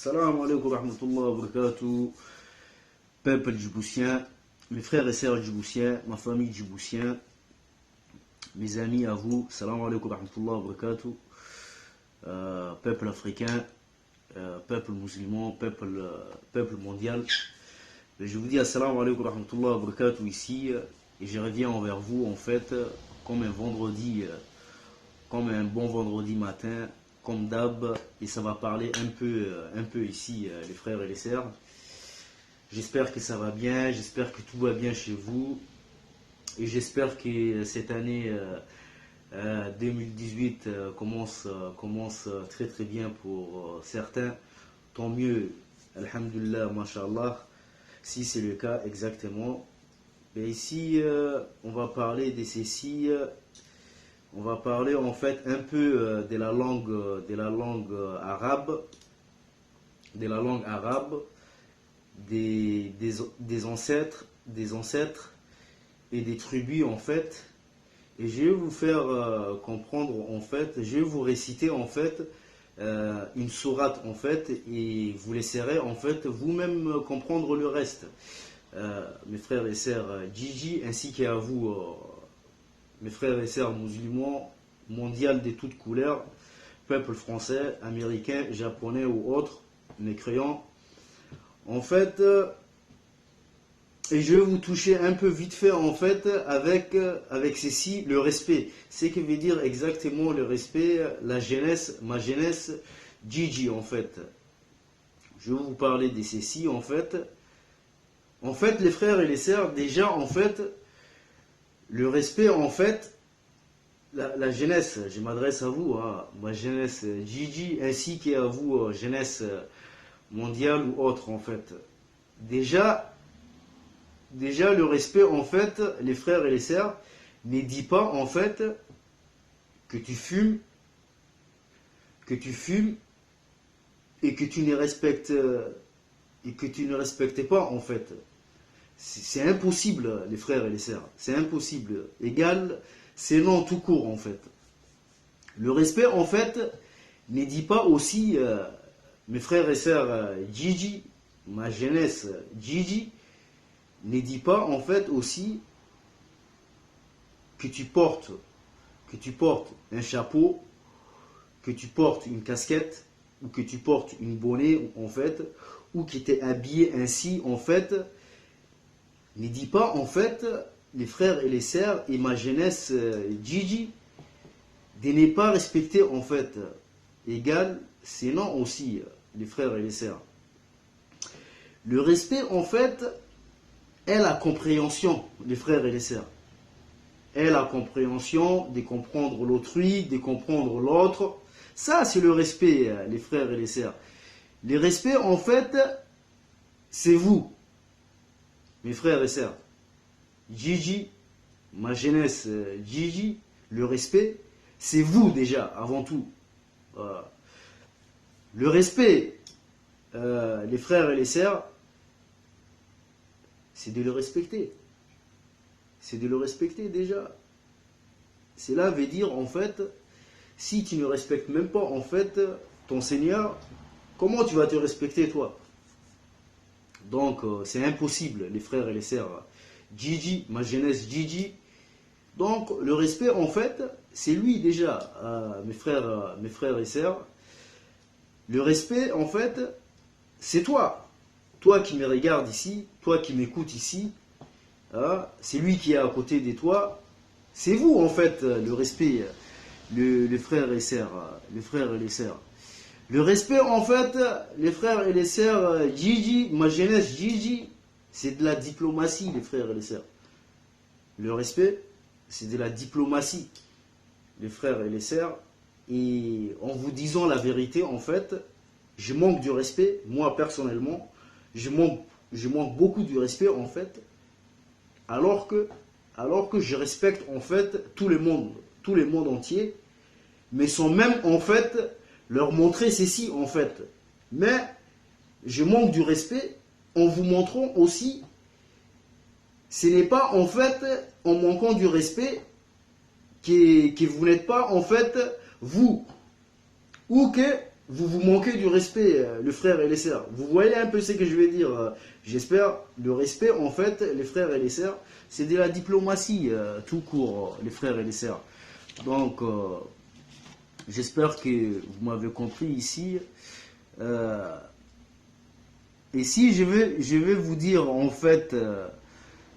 Salam alaikum wa rahmatullah wa barakatuh, peuple djiboutien, mes frères et sœurs djiboutiens, ma famille djiboutien, mes amis à vous, salam alaikum wa rahmatullah wa barakatuh, peuple africain, peuple musulman, peuple mondial. Je vous dis assalamu alaikum wa rahmatullah wa barakatuh ici, et je reviens envers vous en fait, comme un vendredi, comme un bon vendredi matin, comme d'hab, et ça va parler un peu ici, les frères et les sœurs. J'espère que ça va bien, j'espère que tout va bien chez vous, et j'espère que cette année 2018 commence très très bien pour certains. Tant mieux, alhamdulillah, mashallah, si c'est le cas exactement. Et ici, on va parler de ceci. On va parler en fait un peu de la langue arabe, des ancêtres et des tribus en fait. Et je vais vous faire comprendre en fait, je vais vous réciter en fait une sourate en fait, et vous laisserez en fait vous-même comprendre le reste. Mes frères et sœurs Gigi, ainsi qu'à vous, mes frères et sœurs musulmans, mondiaux de toutes couleurs, peuple français, américain, japonais ou autres, mécréants. En fait, et je vais vous toucher un peu vite fait en fait avec ceci, le respect. Ce que veut dire exactement le respect, la jeunesse, ma jeunesse, Gigi en fait. Je vais vous parler de ceci en fait. En fait, les frères et les sœurs, déjà en fait, le respect en fait, la jeunesse, je m'adresse à vous, hein, ma jeunesse Gigi, ainsi qu'à vous, jeunesse mondiale ou autre en fait. Déjà le respect en fait, les frères et les sœurs, ne dit pas en fait que tu fumes et que tu ne respectes pas en fait. C'est impossible, les frères et les sœurs. C'est impossible. Égal, c'est non tout court, en fait. Le respect, en fait, ne dit pas aussi, mes frères et sœurs Gigi, ma jeunesse Gigi, ne dit pas, en fait, aussi que tu portes un chapeau, que tu portes une casquette, ou que tu portes une bonnet, en fait, ou que tu es habillé ainsi, en fait. Ne dit pas en fait, les frères et les sœurs et ma jeunesse Gigi, de ne pas respecter en fait, égal, c'est non aussi, les frères et les sœurs. Le respect en fait est la compréhension, les frères et les sœurs. Est la compréhension de comprendre l'autrui, de comprendre l'autre. Ça c'est le respect, les frères et les sœurs. Le respect en fait, c'est vous. Mes frères et sœurs, Gigi, ma jeunesse Gigi, le respect, c'est vous déjà, avant tout. Le respect, les frères et les sœurs, c'est de le respecter. C'est de le respecter déjà. Cela veut dire en fait, si tu ne respectes même pas en fait ton Seigneur, comment tu vas te respecter toi ? Donc, c'est impossible, les frères et les sœurs. Gigi, ma jeunesse Gigi. Donc, le respect, en fait, c'est lui déjà, mes frères et sœurs. Le respect, en fait, c'est toi. Toi qui me regardes ici, toi qui m'écoutes ici. C'est lui qui est à côté de toi. C'est vous, en fait, le respect, les frères et sœurs. Les frères et les sœurs. Le respect, en fait, les frères et les sœurs Gigi, ma jeunesse Gigi, c'est de la diplomatie, les frères et les sœurs. Le respect, c'est de la diplomatie, les frères et les sœurs. Et en vous disant la vérité, en fait, je manque du respect, moi personnellement, je manque beaucoup du respect, en fait, alors que je respecte, en fait, tout le monde entier, mais sans même, en fait, leur montrer ceci en fait. Mais je manque du respect en vous montrant aussi, ce n'est pas en fait en manquant du respect que vous n'êtes pas en fait vous, ou que vous vous manquez du respect, les frères et les sœurs. Vous voyez un peu ce que je vais dire. J'espère, le respect, en fait, les frères et les sœurs, c'est de la diplomatie, tout court, les frères et les sœurs. Donc, j'espère que vous m'avez compris ici. Et si je vais vous dire, en fait,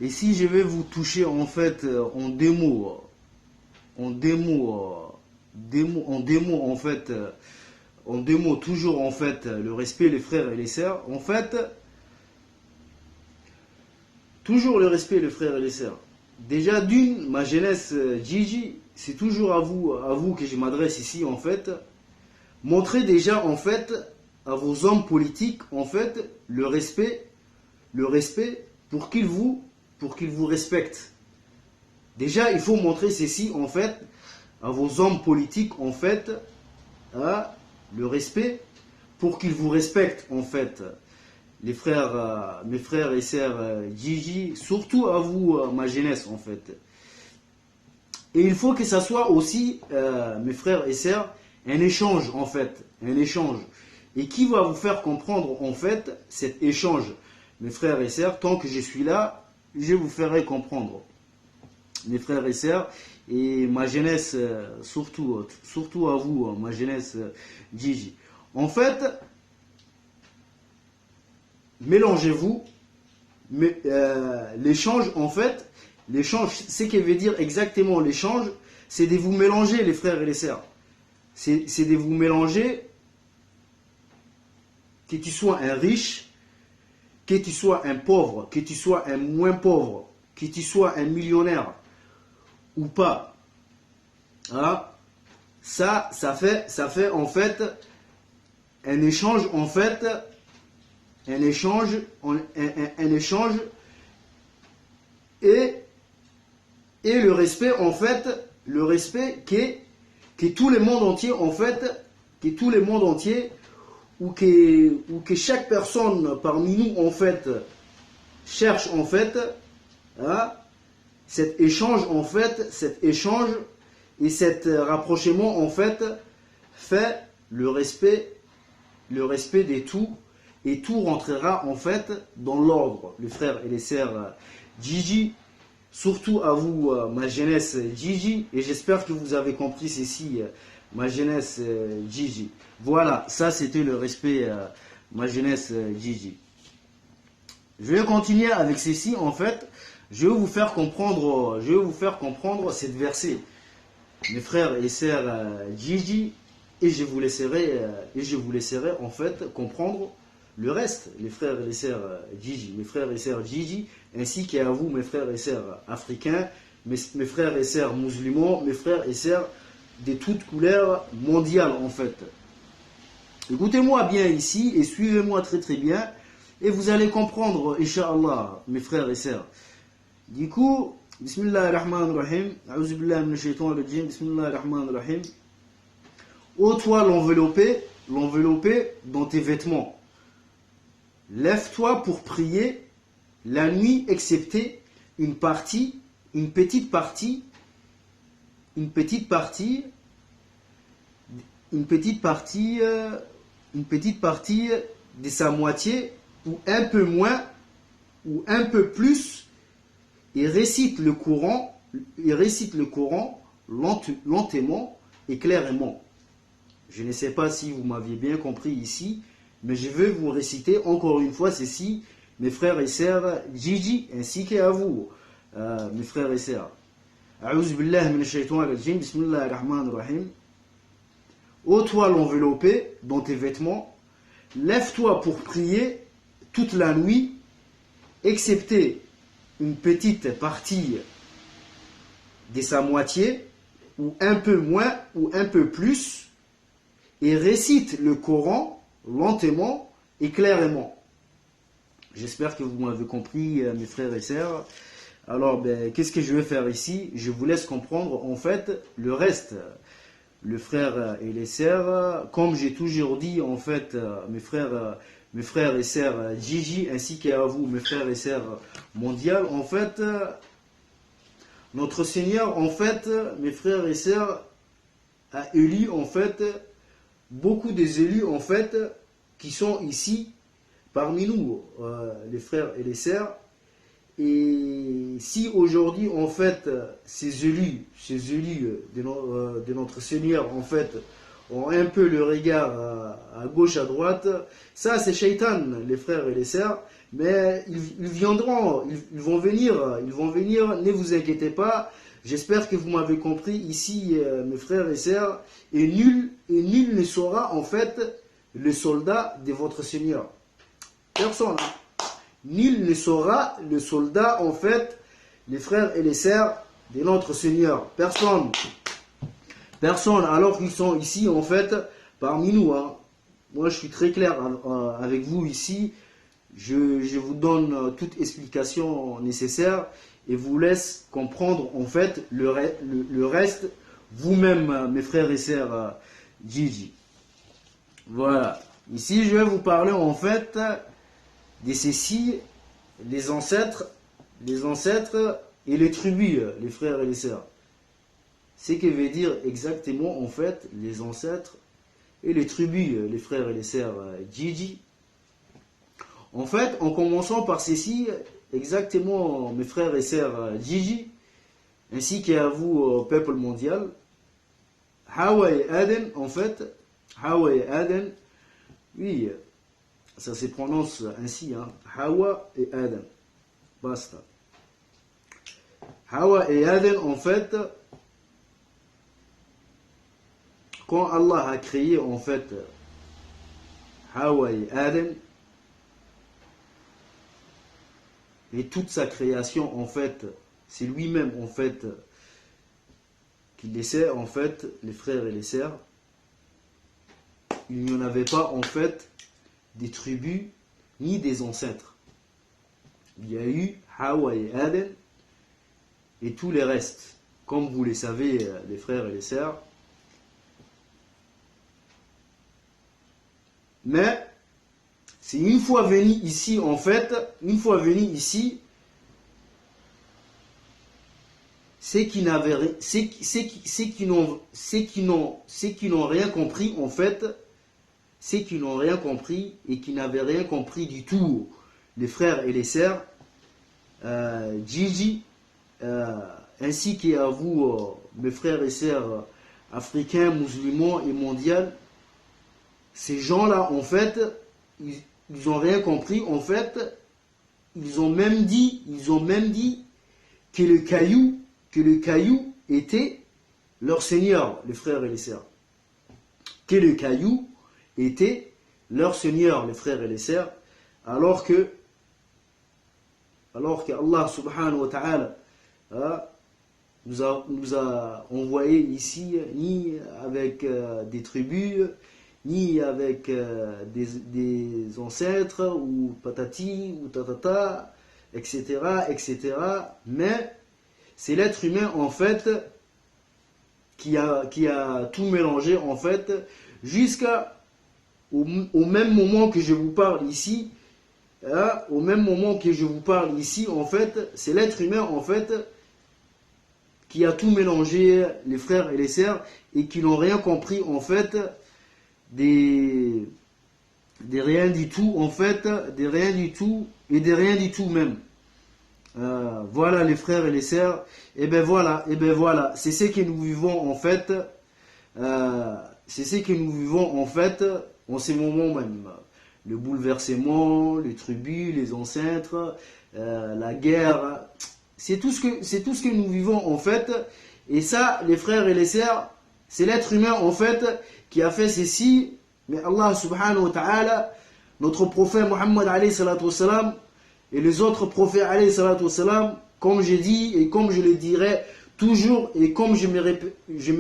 et si je vais vous toucher, en fait, en démo, en fait, en démo, toujours, en fait, le respect, les frères et les sœurs, en fait, toujours le respect, les frères et les sœurs. Déjà, d'une, ma jeunesse, Gigi, c'est toujours à vous que je m'adresse ici, en fait. Montrez déjà, en fait, à vos hommes politiques, en fait, le respect pour qu'ils vous respectent. Déjà, il faut montrer ceci, en fait, à vos hommes politiques, en fait, le respect pour qu'ils vous respectent, en fait. Les frères, mes frères et sœurs Gigi, surtout à vous, ma jeunesse, en fait. Et il faut que ça soit aussi, mes frères et sœurs, un échange, en fait, un échange. Et qui va vous faire comprendre, en fait, cet échange, mes frères et sœurs, tant que je suis là, je vous ferai comprendre. Mes frères et sœurs, et ma jeunesse, surtout à vous, ma jeunesse Gigi. En fait, mélangez-vous, l'échange, en fait, l'échange, ce qui veut dire exactement l'échange, c'est de vous mélanger, les frères et les sœurs. C'est de vous mélanger, que tu sois un riche, que tu sois un pauvre, que tu sois un moins pauvre, que tu sois un millionnaire ou pas. Hein? Ça fait en fait un échange, en fait, un échange et le respect, en fait, le respect que tout le monde entier, en fait, que tout le monde entier, ou que chaque personne parmi nous, en fait, cherche, en fait, hein, cet échange, en fait, cet échange et cet rapprochement, en fait, fait le respect des tout, et tout rentrera, en fait, dans l'ordre, les frères et les sœurs Gigi, surtout à vous, ma jeunesse Gigi, et j'espère que vous avez compris ceci, ma jeunesse Gigi. Voilà, ça c'était le respect, ma jeunesse Gigi. Je vais continuer avec ceci, en fait. Je vais vous faire comprendre cette verset, mes frères et sœurs Gigi, et je vous laisserai en fait comprendre le reste, les frères et les sœurs Gigi, mes frères et sœurs Gigi, ainsi qu'à vous, mes frères et sœurs africains, mes frères et sœurs musulmans, mes frères et sœurs de toutes couleurs mondiales, en fait. Écoutez-moi bien ici et suivez-moi très très bien, et vous allez comprendre, Inch'Allah, mes frères et sœurs. Du coup, Bismillahirrahmanirrahim, A'udzubillahi minash shaitanir rajim, Bismillahirrahmanirrahim. Ô toi l'enveloppé dans tes vêtements. Lève-toi pour prier la nuit, excepté une petite partie de sa moitié, ou un peu moins, ou un peu plus, et récite le Coran lentement et clairement. Je ne sais pas si vous m'aviez bien compris ici, mais je vais vous réciter encore une fois ceci, mes frères et sœurs Gigi, ainsi qu'à vous, mes frères et sœurs. A'udhu billahi minash shaitanir rajim, bismillahir rahmanir rahim. Ô toi l'enveloppé dans tes vêtements, lève-toi pour prier toute la nuit, excepté une petite partie de sa moitié, ou un peu moins, ou un peu plus, et récite le Coran lentement et clairement. J'espère que vous m'avez compris, mes frères et sœurs. Alors, qu'est-ce que je vais faire ici? Je vous laisse comprendre, en fait, le reste. Les frères et les sœurs, comme j'ai toujours dit, en fait, mes frères et sœurs Gigi, ainsi qu'à vous, mes frères et sœurs mondiales, en fait, notre Seigneur, en fait, mes frères et sœurs, a élu, en fait, beaucoup des élus en fait qui sont ici parmi nous, les frères et les sœurs. Et si aujourd'hui en fait ces élus de notre Seigneur en fait ont un peu le regard à gauche, à droite, ça c'est Shaitan, les frères et les sœurs. Mais ils viendront, ils vont venir, ne vous inquiétez pas. J'espère que vous m'avez compris ici, mes frères et sœurs. Et nul ne sera en fait le soldat de votre Seigneur. Personne. Nul ne sera le soldat en fait, les frères et les sœurs de notre Seigneur. Personne. Personne. Alors qu'ils sont ici en fait parmi nous. Hein. Moi je suis très clair avec vous ici. Je vous donne toute explication nécessaire et vous laisse comprendre en fait le reste vous-même, mes frères et sœurs Gigi. Voilà. Ici, je vais vous parler en fait de ceci, les ancêtres et les tribus, les frères et les sœurs. Ce que veut dire exactement en fait les ancêtres et les tribus, les frères et les sœurs Gigi. En fait, en commençant par ceci, exactement mes frères et sœurs Gigi, ainsi qu'à vous, peuple mondial, Hawa et Adam, en fait, Hawa et Adam, oui, ça se prononce ainsi, hein, Hawa et Adam, basta. Hawa et Adam, en fait, quand Allah a créé, en fait, Hawa et Adam, et toute sa création, en fait, c'est lui-même, en fait, qui laissait, en fait, les frères et les sœurs. Il n'y en avait pas, en fait, des tribus, ni des ancêtres. Il y a eu Hawa et Adam, et tous les restes. Comme vous le savez, les frères et les sœurs. Mais, c'est une fois venu ici, en fait, ceux qui n'ont rien compris, en fait, ceux qui n'ont rien compris et qui n'avaient rien compris du tout, les frères et les sœurs, Gigi, ainsi qu'à vous, mes frères et sœurs africains, musulmans et mondiaux, ces gens-là, en fait, ils n'ont rien compris, en fait, ils ont même dit que le caillou était leur Seigneur, les frères et les sœurs. Que le caillou était leur Seigneur, les frères et les sœurs, alors que Allah subhanahu wa ta'ala nous a envoyé ici, ni avec des tribus, ni avec des ancêtres, ou patati, ou tatata, etc., etc. Mais c'est l'être humain, en fait, qui a tout mélangé, en fait, jusqu'au même moment que je vous parle ici. Au même moment que je vous parle ici, en fait, c'est l'être humain, en fait, qui a tout mélangé, les frères et les sœurs, et qui n'ont rien compris, en fait, des rien du tout, en fait, des rien du tout, et des rien du tout même. Voilà les frères et les sœurs, et ben voilà, c'est ce que nous vivons, en fait, c'est ce que nous vivons, en fait, en ces moments même. Le bouleversement, les tribus, les ancêtres, la guerre, c'est tout ce que nous vivons, en fait. Et ça, les frères et les sœurs, c'est l'être humain, en fait, qui a fait ceci. Mais Allah subhanahu wa ta'ala, notre prophète Muhammad alayhi salatu wassalam, et les autres prophètes alayhi salatu wassalam, comme j'ai dit et comme je le dirai toujours, et comme je me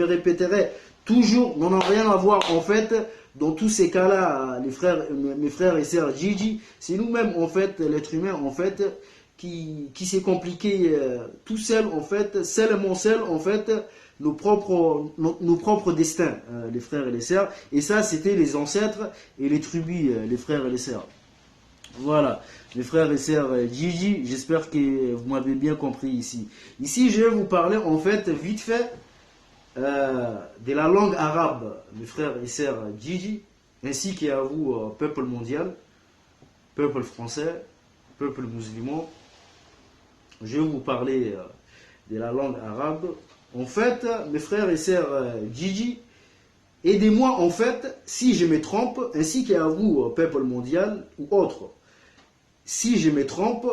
répéterai toujours, n'en ont rien à voir, en fait. Dans tous ces cas-là, mes frères et sœurs Gigi, c'est nous-mêmes, en fait, l'être humain, en fait, qui s'est compliqué tout seul, en fait, seulement seul, en fait, nos propres destins, les frères et les sœurs. Et ça, c'était les ancêtres et les tribus, les frères et les sœurs. Voilà, mes frères et sœurs Gigi, j'espère que vous m'avez bien compris ici. Ici, je vais vous parler, en fait, vite fait, de la langue arabe, mes frères et sœurs Gigi, ainsi qu'à vous, peuple mondial, peuple français, peuple musulman, je vais vous parler de la langue arabe. En fait, mes frères et sœurs Gigi, aidez-moi en fait, si je me trompe, ainsi qu'à vous, peuple mondial ou autre. Si je me trompe,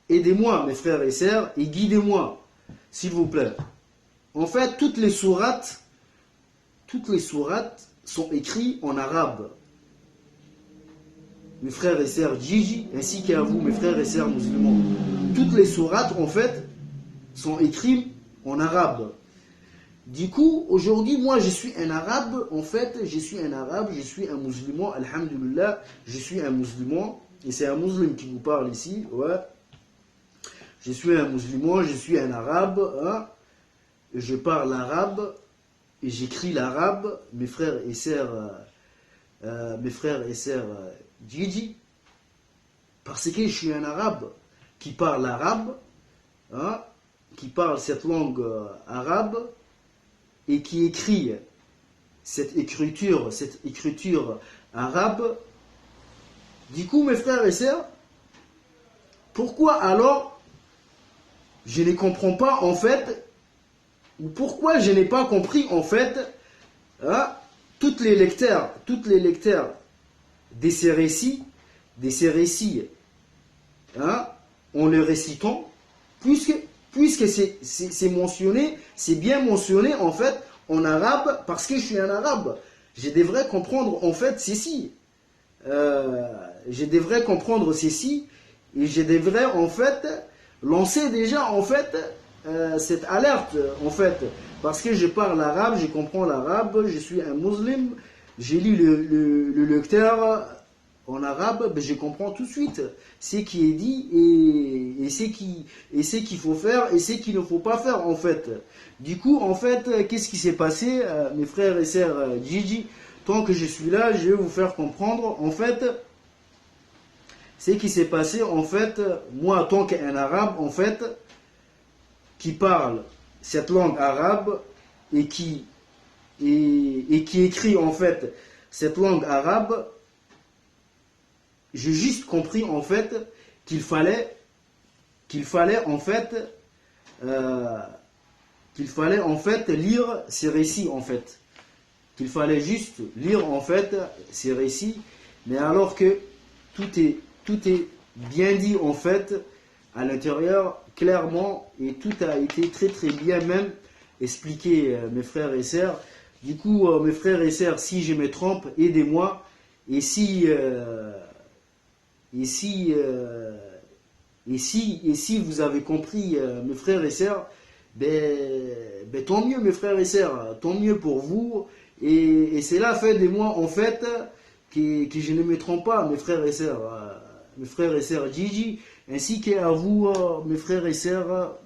aidez-moi, mes frères et sœurs, et guidez-moi, s'il vous plaît. En fait, toutes les sourates sont écrites en arabe. Mes frères et sœurs Gigi, ainsi qu'à vous, mes frères et sœurs musulmans. Toutes les sourates, en fait, sont écrites en arabe. Du coup, aujourd'hui, moi, je suis un arabe. En fait, je suis un arabe, je suis un musulman. Alhamdulillah, je suis un musulman. Et c'est un musulman qui vous parle ici. Ouais. Je suis un musulman, je suis un arabe. Hein. Je parle arabe. Et j'écris l'arabe. Mes frères et sœurs Gigi. Parce que je suis un arabe qui parle arabe. Hein, qui parle cette langue arabe. Et qui écrit cette écriture arabe. Du coup, mes frères et sœurs, pourquoi alors je ne comprends pas en fait, ou pourquoi je n'ai pas compris en fait, hein, toutes les lecteurs de ces récits, hein, en les récitant, puisque c'est mentionné, c'est bien mentionné en fait en arabe, parce que je suis un arabe. Je devrais comprendre en fait ceci. Je devrais comprendre ceci et je devrais en fait lancer déjà en fait cette alerte en fait, parce que je parle arabe, je comprends l'arabe, je suis un musulman, j'ai lu le lecteur en arabe, ben je comprends tout de suite ce qui est dit et ce qu'il faut faire et ce qu'il ne faut pas faire en fait. Du coup, en fait, qu'est-ce qui s'est passé, mes frères et sœurs Gigi? Tant que je suis là, je vais vous faire comprendre en fait ce qui s'est passé en fait, moi en tant qu'un arabe en fait, qui parle cette langue arabe et qui écrit en fait cette langue arabe. J'ai juste compris en fait qu'il fallait en fait lire ces récits en fait, qu'il fallait juste lire en fait ces récits, mais alors que tout est bien dit en fait à l'intérieur clairement, et tout a été très très bien même expliqué, mes frères et sœurs. Du coup, mes frères et sœurs, si je me trompe, aidez-moi, et si vous avez compris, mes frères et sœurs, ben tant mieux, mes frères et sœurs, tant mieux pour vous. Et c'est là, fait de moi, en fait, que je ne me trompe pas, mes frères et sœurs Gigi, ainsi qu'à vous, mes frères et sœurs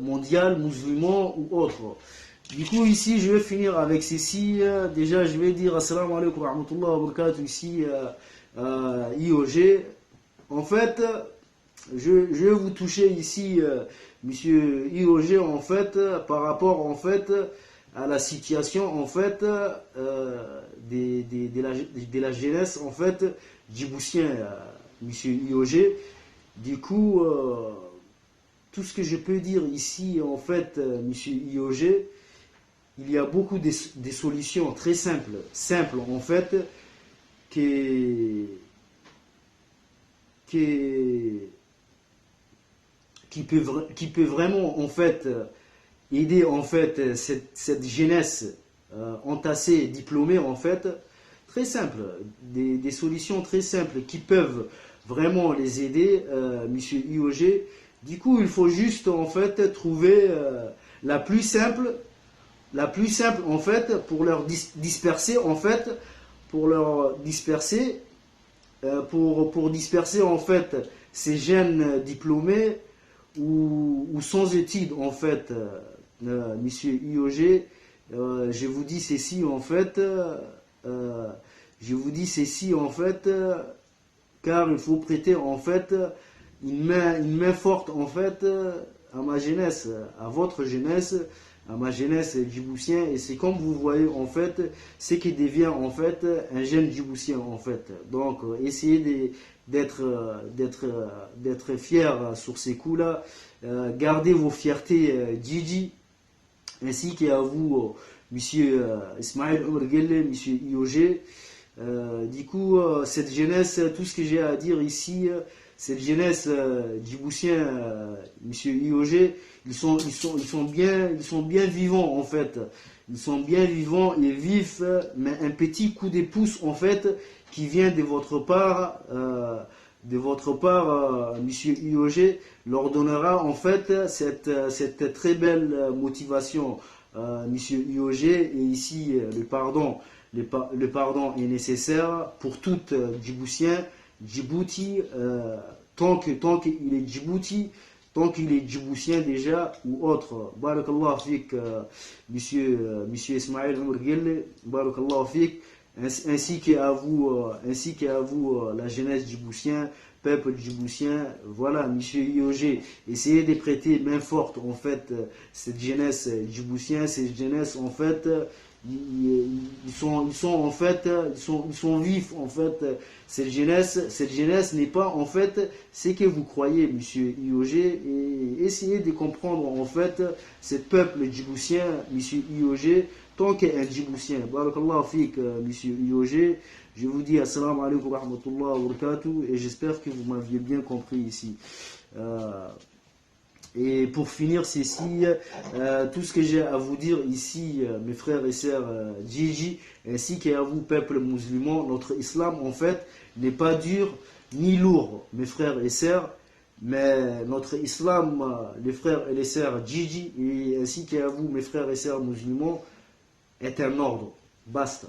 mondial, musulmans ou autres. Du coup, ici, je vais finir avec ceci. Déjà, je vais dire assalamu alaikum wa rahmatullahi wa barakatuh ici, IOG. En fait, je vais vous toucher ici, monsieur IOG, en fait, par rapport, en fait, à la situation, en fait, de la jeunesse, en fait, djiboutien, monsieur IOG. Du coup, tout ce que je peux dire ici, en fait, monsieur IOG, il y a beaucoup de solutions très simples en fait, qui peut vraiment en fait aider en fait cette jeunesse entassée, diplômée en fait, très simple, des solutions très simples qui peuvent vraiment les aider, monsieur IOG. Du coup, il faut juste en fait trouver la plus simple en fait, pour leur disperser en fait, pour disperser en fait ces jeunes diplômés ou sans études en fait, monsieur IOG. Je vous dis ceci en fait, car il faut prêter en fait une main forte en fait, à ma jeunesse, à votre jeunesse, à ma jeunesse djiboutien, et c'est comme vous voyez en fait, ce qui devient en fait un jeune djiboutien en fait. Donc essayez d'être fier sur ces coups-là, gardez vos fiertés Djidji, ainsi qu'à vous, monsieur Ismaël Omar Guelleh, monsieur IOG. Du coup, cette jeunesse, tout ce que j'ai à dire ici, cette jeunesse djiboutien, monsieur IOG, ils sont bien vivants en fait. Ils sont bien vivants et vifs, mais un petit coup de pouce en fait qui vient de votre part, monsieur IOG, leur donnera en fait cette très belle motivation, monsieur IOG, et ici le pardon est nécessaire pour tout Djiboutien. Djibouti, tant qu'il est Djibouti, tant qu'il est Djiboutien déjà ou autre. Barakallah fik, monsieur Ismaël Omar Guelleh, barakallah fik, ainsi qu'à vous, la jeunesse djiboutien, peuple djiboutien. Voilà, monsieur IOG, essayez de prêter main forte en fait cette jeunesse djiboutien, cette jeunesse en fait. Ils sont en fait, ils sont vifs en fait. Cette jeunesse n'est pas en fait ce que vous croyez, monsieur IOG, et essayez de comprendre en fait ce peuple djiboutien, monsieur IOG, tant qu'un djiboutien. Barakallah fik, monsieur IOG. Je vous dis assalamu alaikum wa rahmatullahi wa barakatuh, et j'espère que vous m'aviez bien compris ici. Et pour finir ceci, tout ce que j'ai à vous dire ici, mes frères et sœurs Djidji, ainsi qu'à vous, peuple musulman, notre islam en fait n'est pas dur ni lourd, mes frères et sœurs, mais notre islam, les frères et les sœurs Djidji, et ainsi qu'à vous, mes frères et sœurs musulmans, est un ordre, basta.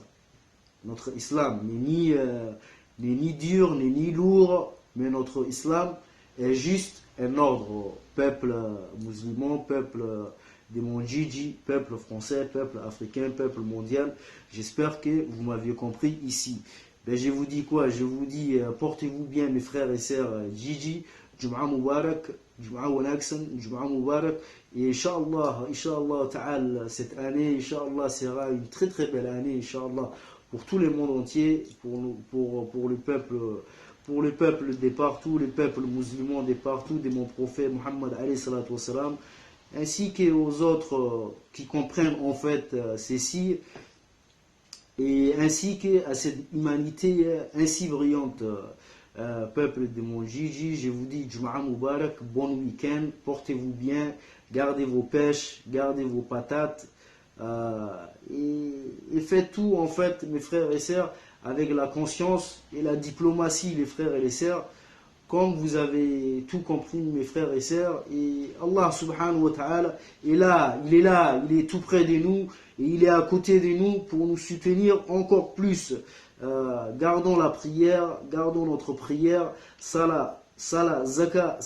Notre islam n'est ni dur, ni lourd, mais notre islam est juste un ordre. Peuple musulman, peuple des mondes Djidji, peuple français, peuple africain, peuple mondial. J'espère que vous m'aviez compris ici. Ben, je vous dis quoi? Je vous dis, portez-vous bien mes frères et sœurs Djidji. Jum'a Mubarak, Jum'a Wanaksan, Jum'a Mubarak. Et Inch'Allah ta'ala, cette année, Inch'Allah, sera une très très belle année, Inch'Allah, pour tout le monde entier, pour le peuple. Pour le peuple de partout, les peuples musulmans de partout, de mon prophète Muhammad alayhi salatu wassalam, ainsi qu'aux autres qui comprennent en fait ceci, et ainsi qu'à cette humanité ainsi brillante, peuple de mon Djidji. Je vous dis Jum'a Mubarak, bon week-end, portez-vous bien, gardez vos pêches, gardez vos patates, et faites tout en fait, mes frères et sœurs, avec la conscience et la diplomatie, les frères et les sœurs, comme vous avez tout compris, mes frères et sœurs. Et Allah subhanahu wa ta'ala est là, il est tout près de nous, et il est à côté de nous pour nous soutenir encore plus. Gardons la prière, gardons notre prière, salat, zaka,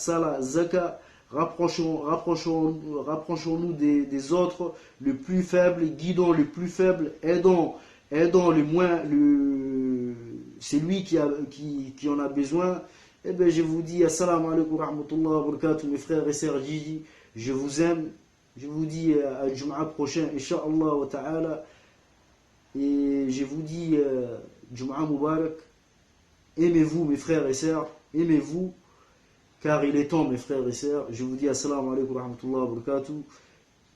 rapprochons-nous des autres, le plus faible, guidons le plus faible, aidons celui qui en a besoin. Eh bien, je vous dis assalamu alaikum wa rahmatullahi wa barakatuh, mes frères et sœurs Djidji, je vous aime. Je vous dis à Jum'a prochain, Inch'Allah wa ta'ala, et je vous dis Jum'a Mubarak. Aimez-vous, mes frères et sœurs, aimez-vous, car il est temps, mes frères et sœurs. Je vous dis assalamu alaikum wa rahmatullahi wa barakatuh.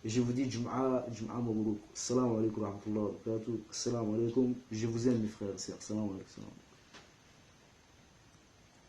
Et je vous dis Jum'a Mabrouk. Assalamu alaikum wa rahmatullahi wa barakatuh. Assalamu alaikum. Je vous aime mes frères et sœurs. Assalamu alaikum.